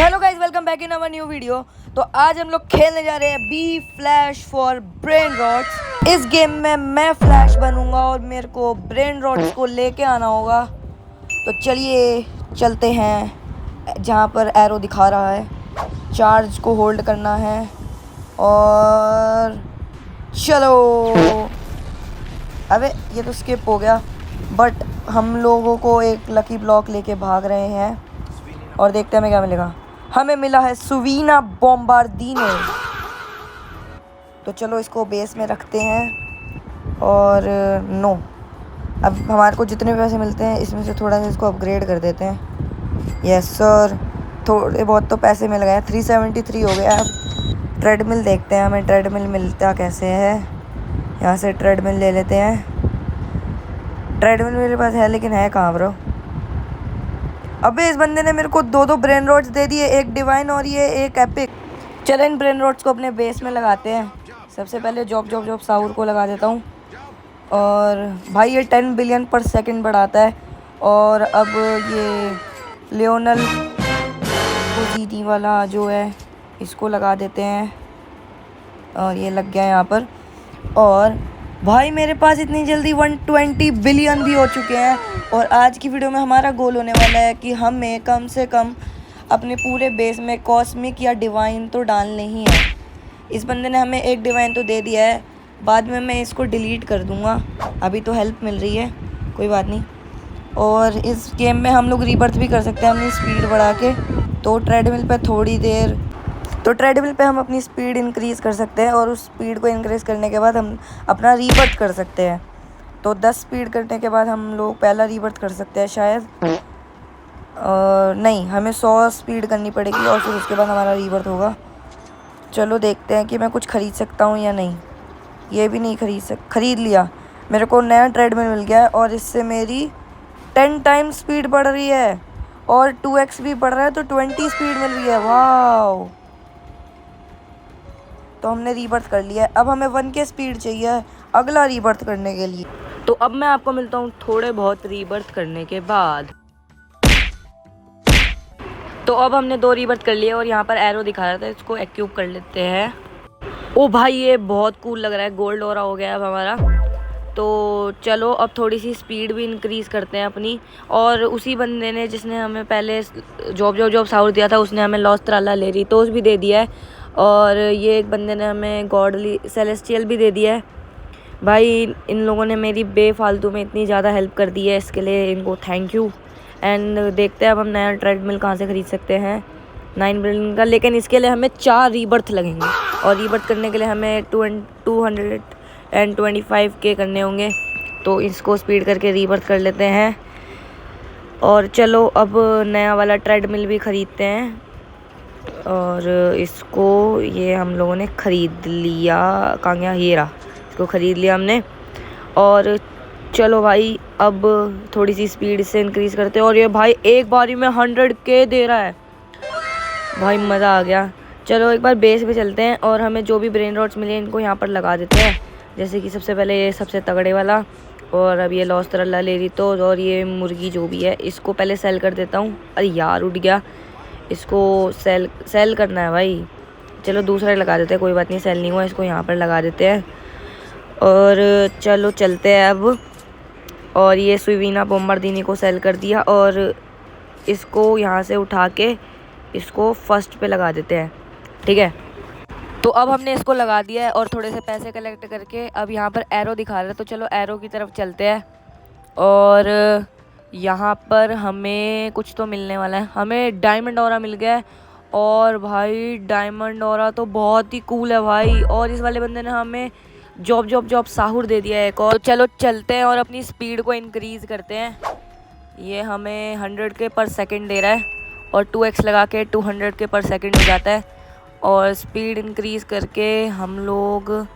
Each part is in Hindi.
Hello guys, welcome back in our new video. तो आज हम लोग खेलने जा रहे हैं be flash for brain rots. इस गेम में मैं फ्लैश बनूंगा और मेरे को ब्रेन रॉट्स को लेके आना होगा। तो चलिए चलते हैं जहाँ पर एरो दिखा रहा है। चार्ज को होल्ड करना है और चलो। अबे ये तो स्किप हो गया, बट हम लोगों को एक लकी ब्लॉक लेके भाग रहे हैं और देखते हैं हमें क्या मिलेगा। हमें मिला है सुवीना बॉम्बार्दिनो। तो चलो इसको बेस में रखते हैं और नो, अब हमारे को जितने पैसे मिलते हैं इसमें से थोड़ा सा इसको अपग्रेड कर देते हैं। यस सर, थोड़े बहुत तो पैसे मिल गए। 373 हो गया। अब ट्रेडमिल देखते हैं हमें ट्रेडमिल मिलता कैसे है। यहाँ से ट्रेडमिल ले लेते हैं। ट्रेडमिल मेरे पास है लेकिन है कहाँ ब्रो? अबे इस बंदे ने मेरे को दो ब्रेन रॉड्स दे दिए, एक डिवाइन और ये एक एपिक। चलो इन ब्रेन रॉड्स को अपने बेस में लगाते हैं। सबसे पहले जॉब साउर को लगा देता हूँ। और भाई ये 10 बिलियन पर सेकंड बढ़ाता है। और अब ये लियोनल पोजीटी वाला जो है इसको लगा देते हैं और ये लग गया यहाँ पर। और भाई मेरे पास इतनी जल्दी 120 बिलियन भी हो चुके हैं। और आज की वीडियो में हमारा गोल होने वाला है कि हमें कम से कम अपने पूरे बेस में कॉस्मिक या डिवाइन तो डालने ही है। इस बंदे ने हमें एक डिवाइन तो दे दिया है, बाद में मैं इसको डिलीट कर दूंगा। अभी तो हेल्प मिल रही है, कोई बात नहीं। और इस गेम में हम लोग रीबर्थ भी कर सकते हैं अपनी स्पीड बढ़ा के। तो ट्रेडमिल पे हम अपनी स्पीड इंक्रीज़ कर सकते हैं और उस स्पीड को इंक्रीज़ करने के बाद हम अपना रीबर्थ कर सकते हैं। तो 10 स्पीड करने के बाद हम लोग पहला रीबर्थ कर सकते हैं शायद। नहीं, हमें 100 स्पीड करनी पड़ेगी और फिर उसके बाद हमारा रीबर्थ होगा। चलो देखते हैं कि मैं कुछ ख़रीद सकता हूँ या नहीं। ये भी नहीं ख़रीद लिया। मेरे को नया ट्रेडमिल मिल गया है और इससे मेरी 10 टाइम्स स्पीड बढ़ रही है और 2x भी बढ़ रहा है, तो 20 स्पीड मिल रही है। वाह, तो हमने रीबर्थ कर लिया है। अब हमें 1 के स्पीड चाहिए अगला रीबर्थ करने के लिए। तो अब मैं आपको मिलता हूँ थोड़े बहुत रीबर्थ करने के बाद। तो अब हमने 2 रीबर्थ कर लिए और यहाँ पर एरो दिखा रहा था, इसको एक्यूब कर लेते हैं। ओ भाई ये बहुत कूल लग रहा है, गोल्ड ऑरा हो गया अब हमारा। तो चलो अब थोड़ी सी स्पीड भी इंक्रीज़ करते हैं अपनी। और उसी बंदे ने जिसने हमें पहले जॉब साउर दिया था, उसने हमें लॉस्ट त्राला लेरिटोस भी दे दिया है। और ये एक बंदे ने हमें गॉडली सेलेस्टियल भी दे दिया है। भाई इन लोगों ने मेरी बेफालतू में इतनी ज़्यादा हेल्प कर दी है, इसके लिए इनको थैंक यू। एंड देखते हैं अब हम नया ट्रेडमिल कहाँ से ख़रीद सकते हैं 9 बिलियन का। लेकिन इसके लिए हमें 4 रीबर्थ लगेंगे और रीबर्थ करने के लिए हमें 225 के करने होंगे। तो इसको स्पीड करके रीबर्थ कर लेते हैं। और चलो अब नया वाला ट्रेडमिल भी ख़रीदते हैं। और इसको ये हम लोगों ने ख़रीद लिया। कहाँ गया? ये रहा, इसको ख़रीद लिया हमने। और चलो भाई अब थोड़ी सी स्पीड से इंक्रीज़ करते हैं। और ये भाई एक बारी में 100K दे रहा है, भाई मज़ा आ गया। चलो एक बार बेस पे चलते हैं और हमें जो भी ब्रेन रॉट्स मिले इनको यहाँ पर लगा देते हैं। जैसे कि सबसे पहले ये सबसे तगड़े वाला, और अब ये लॉस्ट त्राला लेरिटोस और ये मुर्गी जो भी है, इसको पहले सेल कर देता हूँ। अरे यार उठ गया, इसको सेल करना है भाई। चलो दूसरा लगा देते हैं, कोई बात नहीं, सेल नहीं हुआ, इसको यहाँ पर लगा देते हैं। और चलो चलते हैं अब। और ये सुवीना बॉम्बार्दिनो को सेल कर दिया और इसको यहाँ से उठा के इसको फर्स्ट पे लगा देते हैं, ठीक है। तो अब हमने इसको लगा दिया है और थोड़े से पैसे कलेक्ट करके अब यहाँ पर एरो दिखा रहा है, तो चलो एरो की तरफ चलते हैं। और यहाँ पर हमें कुछ तो मिलने वाला है। हमें डायमंड ऑरा मिल गया है और भाई डायमंड ऑरा तो बहुत ही कूल है भाई। और इस वाले बंदे ने हमें जॉब साहुर दे दिया है एक और। तो चलो चलते हैं और अपनी स्पीड को इंक्रीज़ करते हैं। ये हमें 100K पर सेकंड दे रहा है और 2x लगा के 200K पर सेकंड हो जाता है। और स्पीड इंक्रीज़ करके हम लोग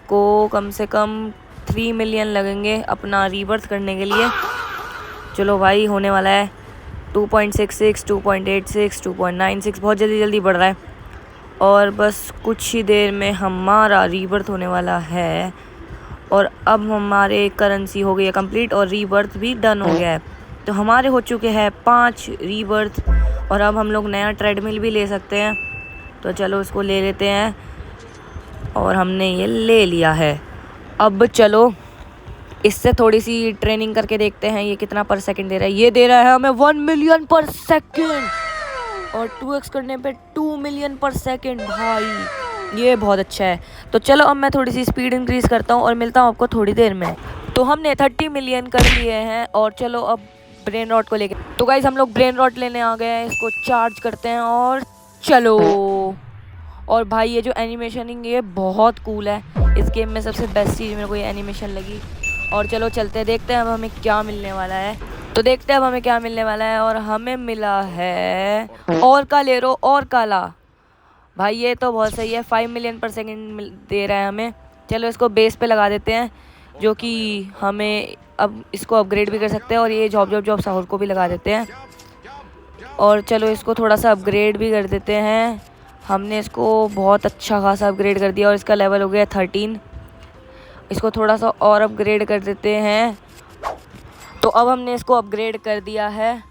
को कम से कम 3 मिलियन लगेंगे अपना रीबर्थ करने के लिए। चलो भाई होने वाला है 2.66, 2.86, 2.96, बहुत जल्दी बढ़ रहा है। और बस कुछ ही देर में हमारा रीबर्थ होने वाला है। और अब हमारे करेंसी हो गई है कंप्लीट और रीबर्थ भी डन हो गया है। तो हमारे हो चुके हैं 5 रीबर्थ और अब हम लोग नया ट्रेडमिल भी ले सकते हैं, तो चलो इसको ले लेते हैं। और हमने ये ले लिया है। अब चलो इससे थोड़ी सी ट्रेनिंग करके देखते हैं ये कितना पर सेकंड दे रहा है। ये दे रहा है हमें 1 मिलियन पर सेकंड, और 2x करने पे 2 मिलियन पर सेकंड। भाई ये बहुत अच्छा है। तो चलो अब मैं थोड़ी सी स्पीड इंक्रीज़ करता हूँ और मिलता हूँ आपको थोड़ी देर में। तो हमने 30 मिलियन कर लिए हैं, और चलो अब ब्रेन रॉट को लेके, तो गाइज हम लोग ब्रेन रॉट लेने आ गए हैं। इसको चार्ज करते हैं और चलो। और भाई ये जो एनिमेशनिंग ये बहुत कूल है। इस गेम में सबसे बेस्ट चीज़ मेरे को ये एनिमेशन लगी। और चलो चलते हैं, देखते हैं अब हमें क्या मिलने वाला है। तो देखते हैं अब हमें क्या मिलने वाला है। और हमें मिला है और कालेरो और काला। भाई ये तो बहुत सही है, 5 मिलियन पर सेकंड दे रहा है हमें। चलो इसको बेस पे लगा देते हैं, जो कि हमें अब इसको अपग्रेड भी कर सकते हैं। और ये जॉब साहौर को भी लगा देते हैं। और चलो इसको थोड़ा सा अपग्रेड भी कर देते हैं। हमने इसको बहुत अच्छा खासा अपग्रेड कर दिया और इसका लेवल हो गया 13। इसको थोड़ा सा और अपग्रेड कर देते हैं। तो अब हमने इसको अपग्रेड कर दिया है,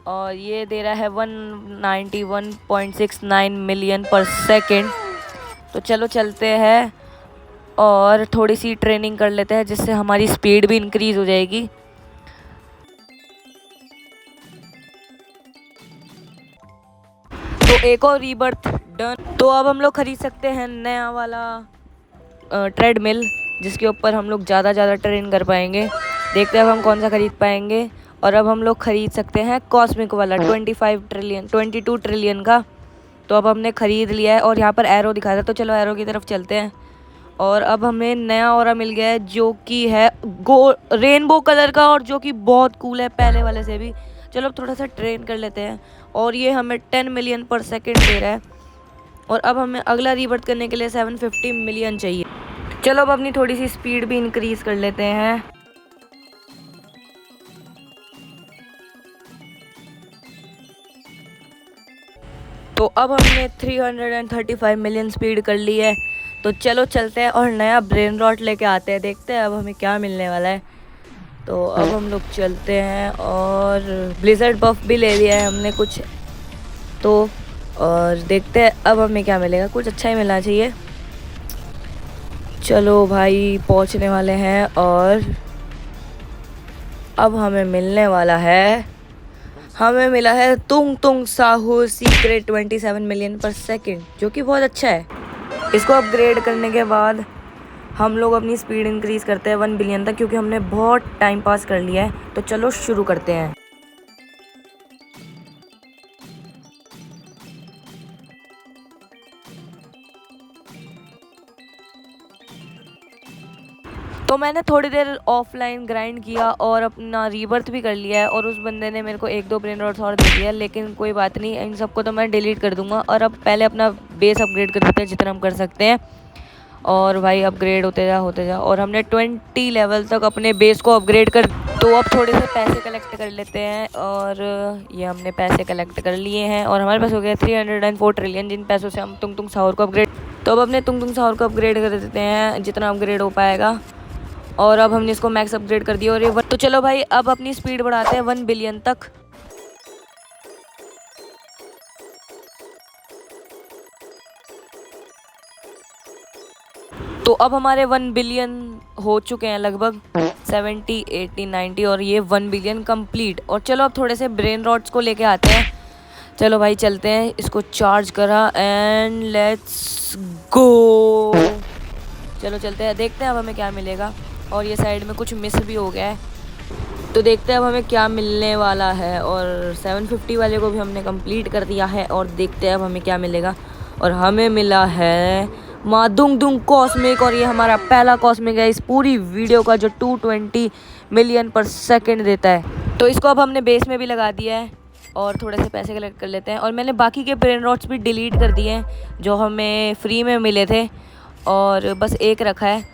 और ये दे रहा है 191.69 मिलियन पर सेकंड। तो चलो चलते हैं और थोड़ी सी ट्रेनिंग कर लेते हैं, जिससे हमारी स्पीड भी इंक्रीज़ हो जाएगी। तो एक और रीबर्थ डन। तो अब हम लोग खरीद सकते हैं नया वाला ट्रेडमिल, जिसके ऊपर हम लोग ज़्यादा ट्रेन कर पाएंगे। देखते हैं अब हम कौन सा खरीद पाएंगे। और अब हम लोग खरीद सकते हैं कॉस्मिक वाला 22 ट्रिलियन का। तो अब हमने ख़रीद लिया है, और यहाँ पर एरो दिखा रहा है, तो चलो एरो की तरफ चलते हैं। और अब हमें नया ऑरा मिल गया है, जो कि है रेनबो कलर का, और जो कि बहुत कूल है पहले वाले से भी। चलो अब थोड़ा सा ट्रेन कर लेते हैं। और ये हमें 10 मिलियन पर सेकंड दे रहा है। और अब हमें अगला रीबर्थ करने के लिए 750 मिलियन चाहिए। चलो अब अपनी थोड़ी सी स्पीड भी इंक्रीज़ कर लेते हैं। तो अब हमने 335 मिलियन स्पीड कर ली है। तो चलो चलते हैं और नया ब्रेन रॉट लेके आते हैं, देखते हैं अब हमें क्या मिलने वाला है। तो अब हम लोग चलते हैं, और ब्लिज़र्ड बफ भी ले लिया है हमने कुछ। तो और देखते हैं अब हमें क्या मिलेगा, कुछ अच्छा ही मिलना चाहिए। चलो भाई पहुंचने वाले हैं, और अब हमें मिलने वाला है, हमें मिला है तुंग तुंग साहू सीक्रेट 27 मिलियन पर सेकंड, जो कि बहुत अच्छा है। इसको अपग्रेड करने के बाद हम लोग अपनी स्पीड इंक्रीज़ करते हैं 1 बिलियन तक, क्योंकि हमने बहुत टाइम पास कर लिया है। तो चलो शुरू करते हैं। तो मैंने थोड़ी देर ऑफलाइन ग्राइंड किया और अपना रीबर्थ भी कर लिया है, और उस बंदे ने मेरे को 1-2 ब्रेन रॉट्स और दे दिया, लेकिन कोई बात नहीं, इन सबको तो मैं डिलीट कर दूंगा। और अब पहले अपना बेस अपग्रेड कर देते हैं जितना हम कर सकते हैं। और भाई अपग्रेड होते जा, और हमने 20 लेवल तक अपने बेस को अपग्रेड कर। तो अब थोड़े से पैसे कलेक्ट कर लेते हैं, और ये हमने पैसे कलेक्ट कर लिए हैं, और हमारे पास हो गया 304 ट्रिलियन, जिन पैसों से हम तुंग तुंग साहौर को अपग्रेड। तो अब अपने तुंग तुंग साहौर को अपग्रेड कर देते हैं जितना अपग्रेड हो पाएगा। और अब हमने इसको मैक्स अपग्रेड कर दिया, और ये तो चलो भाई अब अपनी स्पीड बढ़ाते हैं 1 बिलियन तक। तो अब हमारे 1 बिलियन हो चुके हैं लगभग 70, 80, 90, और ये 1 बिलियन कंप्लीट। और चलो अब थोड़े से ब्रेन रॉट्स को लेके आते हैं। चलो भाई चलते हैं, इसको चार्ज करा एंड लेट्स गो। चलो चलते हैं, देखते हैं अब हमें क्या मिलेगा। और ये साइड में कुछ मिस भी हो गया है, तो देखते हैं अब हमें क्या मिलने वाला है। और 750 वाले को भी हमने कंप्लीट कर दिया है, और देखते हैं अब हमें क्या मिलेगा। और हमें मिला है मादुंग दुंग कॉस्मिक, और ये हमारा पहला कॉस्मिक है इस पूरी वीडियो का, जो 220 मिलियन पर सेकंड देता है। तो इसको अब हमने बेस में भी लगा दिया है, और थोड़े से पैसे कलेक्ट कर लेते हैं। और मैंने बाकी के ब्रेन रॉट्स भी डिलीट कर दिए हैं, जो हमें फ्री में मिले थे, और बस एक रखा है।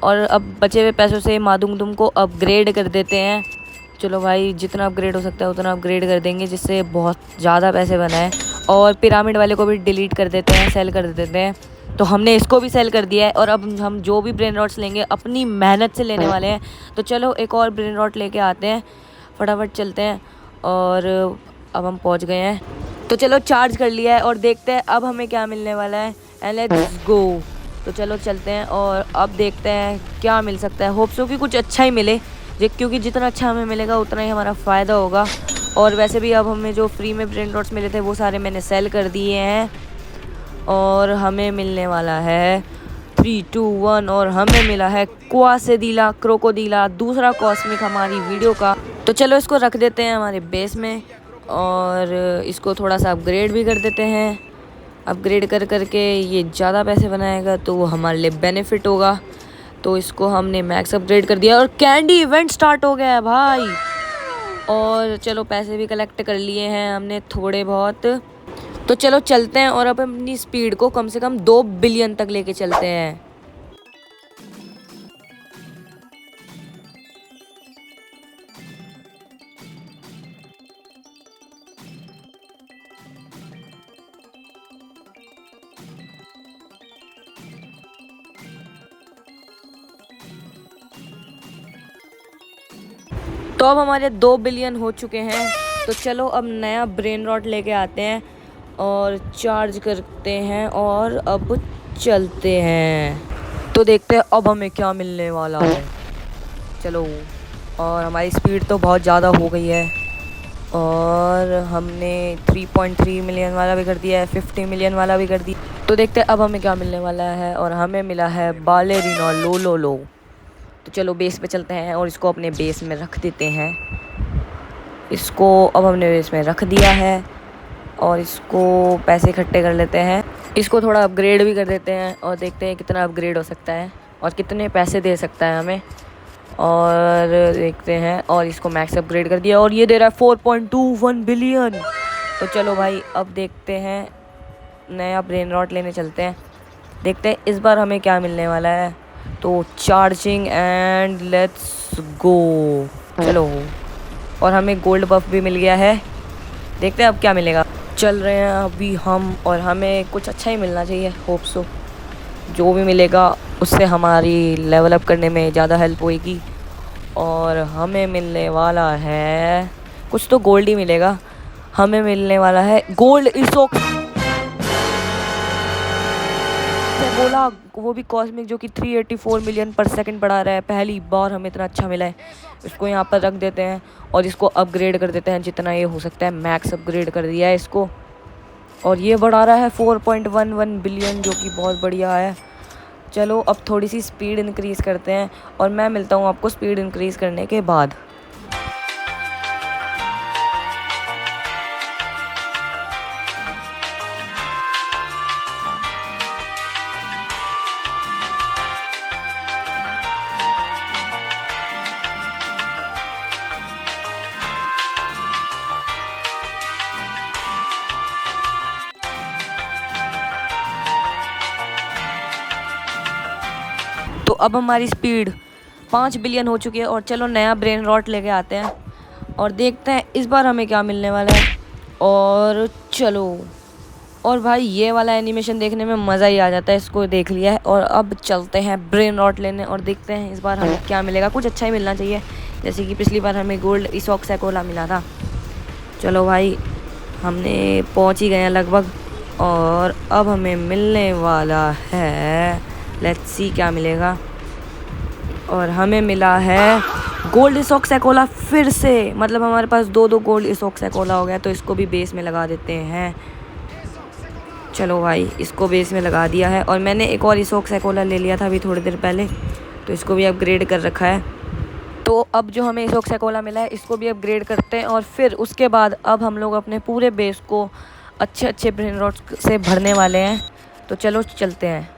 और अब बचे हुए पैसों से मादुंग दुंग को अपग्रेड कर देते हैं। चलो भाई जितना अपग्रेड हो सकता है उतना अपग्रेड कर देंगे, जिससे बहुत ज़्यादा पैसे बनाए। और पिरामिड वाले को भी डिलीट कर देते हैं, सेल कर देते हैं। तो हमने इसको भी सेल कर दिया है, और अब हम जो भी ब्रेन रॉट्स लेंगे अपनी मेहनत से लेने वाले हैं। तो चलो एक और ब्रेन रॉट लेके आते हैं, फटाफट चलते हैं। और अब हम पहुंच गए हैं। तो चलो चार्ज कर लिया है और देखते हैं अब हमें क्या मिलने वाला है। And let's go. तो चलो चलते हैं और अब देखते हैं क्या मिल सकता है। होप सो कि कुछ अच्छा ही मिले, क्योंकि जितना अच्छा हमें मिलेगा उतना ही हमारा फ़ायदा होगा। और वैसे भी अब हमें जो फ्री में ब्रेन रॉट्स मिले थे वो सारे मैंने सेल कर दिए हैं। और हमें मिलने वाला है 3, 2, 1 और हमें मिला है क्वासेडिला क्रोकोडिला, दूसरा कॉस्मिक हमारी वीडियो का। तो चलो इसको रख देते हैं हमारे बेस में और इसको थोड़ा सा अपग्रेड भी कर देते हैं। अपग्रेड कर करके ये ज़्यादा पैसे बनाएगा तो वो हमारे लिए बेनिफिट होगा। तो इसको हमने मैक्स अपग्रेड कर दिया और कैंडी इवेंट स्टार्ट हो गया है भाई। और चलो पैसे भी कलेक्ट कर लिए हैं हमने थोड़े बहुत। तो चलो चलते हैं और अब अपनी स्पीड को कम से कम 2 बिलियन तक लेके चलते हैं। तो अब हमारे 2 बिलियन हो चुके हैं। तो चलो अब नया ब्रेन रॉट लेके आते हैं और चार्ज करते हैं और अब चलते हैं। तो देखते हैं अब हमें क्या मिलने वाला है। चलो, और हमारी स्पीड तो बहुत ज़्यादा हो गई है और हमने 3.3 मिलियन वाला भी कर दिया है, 50 मिलियन वाला भी कर दिया। तो देखते हैं अब हमें क्या मिलने वाला है और हमें मिला है बालेरिना लो। तो चलो बेस पे चलते हैं और इसको अपने बेस में रख देते हैं। इसको अब हमने बेस में रख दिया है और इसको पैसे इकट्ठे कर लेते हैं। इसको थोड़ा अपग्रेड भी कर देते हैं और देखते हैं कितना अपग्रेड हो सकता है और कितने पैसे दे सकता है हमें। और देखते हैं, और इसको मैक्स अपग्रेड कर दिया और ये दे रहा है 4.21 बिलियन। तो चलो भाई अब देखते हैं, नया ब्रेन रॉट लेने चलते हैं। देखते हैं इस बार हमें क्या मिलने वाला है। तो चार्जिंग एंड लेट्स गो। चलो, और हमें गोल्ड बफ भी मिल गया है। देखते हैं अब क्या मिलेगा। चल रहे हैं अभी हम और हमें कुछ अच्छा ही मिलना चाहिए। होप सो जो भी मिलेगा उससे हमारी लेवल अप करने में ज़्यादा हेल्प होएगी। और हमें मिलने वाला है कुछ तो गोल्ड ही मिलेगा। हमें मिलने वाला है गोल्ड इसोक बोला, वो भी कॉस्मिक, जो कि 384 मिलियन पर सेकंड बढ़ा रहा है। पहली बार हमें इतना अच्छा मिला है। इसको यहाँ पर रख देते हैं और इसको अपग्रेड कर देते हैं जितना ये हो सकता है। मैक्स अपग्रेड कर दिया है इसको और ये बढ़ा रहा है 4.11 बिलियन, जो कि बहुत बढ़िया है। चलो अब थोड़ी सी स्पीड इंक्रीज़ करते हैं और मैं मिलता हूँ आपको स्पीड इंक्रीज़ करने के बाद। तो अब हमारी स्पीड 5 बिलियन हो चुकी है और चलो नया ब्रेन रॉट लेके आते हैं और देखते हैं इस बार हमें क्या मिलने वाला है। और चलो, और भाई ये वाला एनिमेशन देखने में मज़ा ही आ जाता है। इसको देख लिया है और अब चलते हैं ब्रेन रॉट लेने और देखते हैं इस बार हमें क्या मिलेगा। कुछ अच्छा ही मिलना चाहिए, जैसे कि पिछली बार हमें गोल्ड इसोक सैकोला मिला था। चलो भाई, हमने पहुंच ही गए हैं लगभग और अब हमें मिलने वाला है, लेट्स सी क्या मिलेगा। और हमें मिला है गोल्ड इसोक सैकोला फिर से, मतलब हमारे पास 2 गोल्ड इसोक सैकोला हो गया। तो इसको भी बेस में लगा देते हैं। चलो भाई, इसको बेस में लगा दिया है और मैंने एक और इसोक सैकोला ले लिया था अभी थोड़ी देर पहले, तो इसको भी अपग्रेड कर रखा है। तो अब जो हमें इसोक सैकोला मिला है इसको भी अपग्रेड करते हैं और फिर उसके बाद अब हम लोग अपने पूरे बेस को अच्छे ब्रेन रॉट्स से भरने वाले हैं। तो चलो चलते हैं।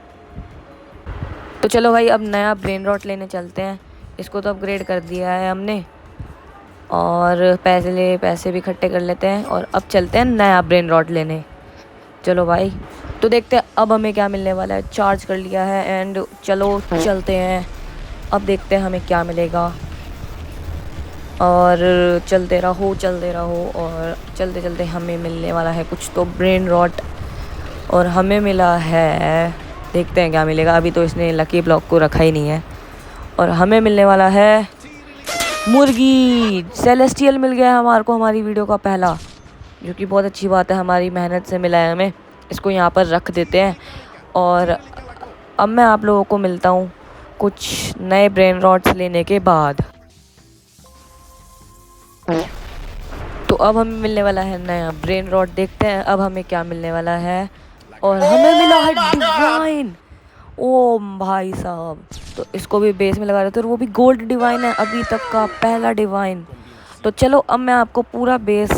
तो चलो भाई, अब नया ब्रेन रॉट लेने चलते हैं। इसको तो अपग्रेड कर दिया है हमने और पैसे भी इकट्ठे कर लेते हैं और अब चलते हैं नया ब्रेन रॉट लेने। चलो भाई, तो देखते हैं अब हमें क्या मिलने वाला है। चार्ज कर लिया है एंड चलो चलते हैं। अब देखते हैं हमें क्या मिलेगा और चलते रहो और चलते चलते हमें मिलने वाला है कुछ तो ब्रेन रॉट और हमें मिला है, देखते हैं क्या मिलेगा। अभी तो इसने लकी ब्लॉक को रखा ही नहीं है और हमें मिलने वाला है मुर्गी। सेलेस्टियल मिल गया हमारे को, हमारी वीडियो का पहला। जो कि बहुत अच्छी बात है, हमारी मेहनत से मिला है हमें। इसको यहाँ पर रख देते हैं और अब मैं आप लोगों को मिलता हूँ कुछ नए ब्रेन रॉट्स लेने के बाद। तो अब हमें मिलने वाला है नया ब्रेन रॉट, देखते हैं अब हमें क्या मिलने वाला है। और हमें मिला है डिवाइन। ओ भाई साहब, तो इसको भी बेस में लगा देते हैं, और वो भी गोल्ड डिवाइन है, अभी तक का पहला डिवाइन। तो चलो अब मैं आपको पूरा बेस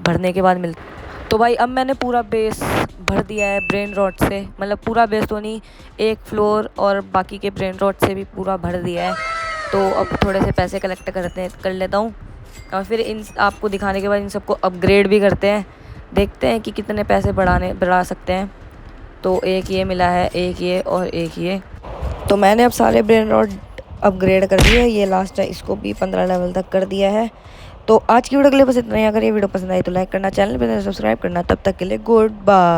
भरने के बाद मिलता। तो भाई अब मैंने पूरा बेस भर दिया है ब्रेन रॉट से, मतलब पूरा बेस तो नहीं, एक फ्लोर और बाकी के ब्रेन रॉट से भी पूरा भर दिया है। तो अब थोड़े से पैसे कलेक्ट कर लेता हूँ और फिर इन आपको दिखाने के बाद इन सबको अपग्रेड भी करते हैं, देखते हैं कि कितने पैसे बढ़ा सकते हैं। तो एक ये मिला है, एक ये और एक ये। तो मैंने अब सारे ब्रेन रॉड अपग्रेड कर दिए, ये लास्ट है, इसको भी 15 लेवल तक कर दिया है। तो आज की वीडियो के लिए बस इतना ही। अगर ये वीडियो पसंद आई तो लाइक करना, चैनल पर सब्सक्राइब करना। तब तक के लिए गुड बाय।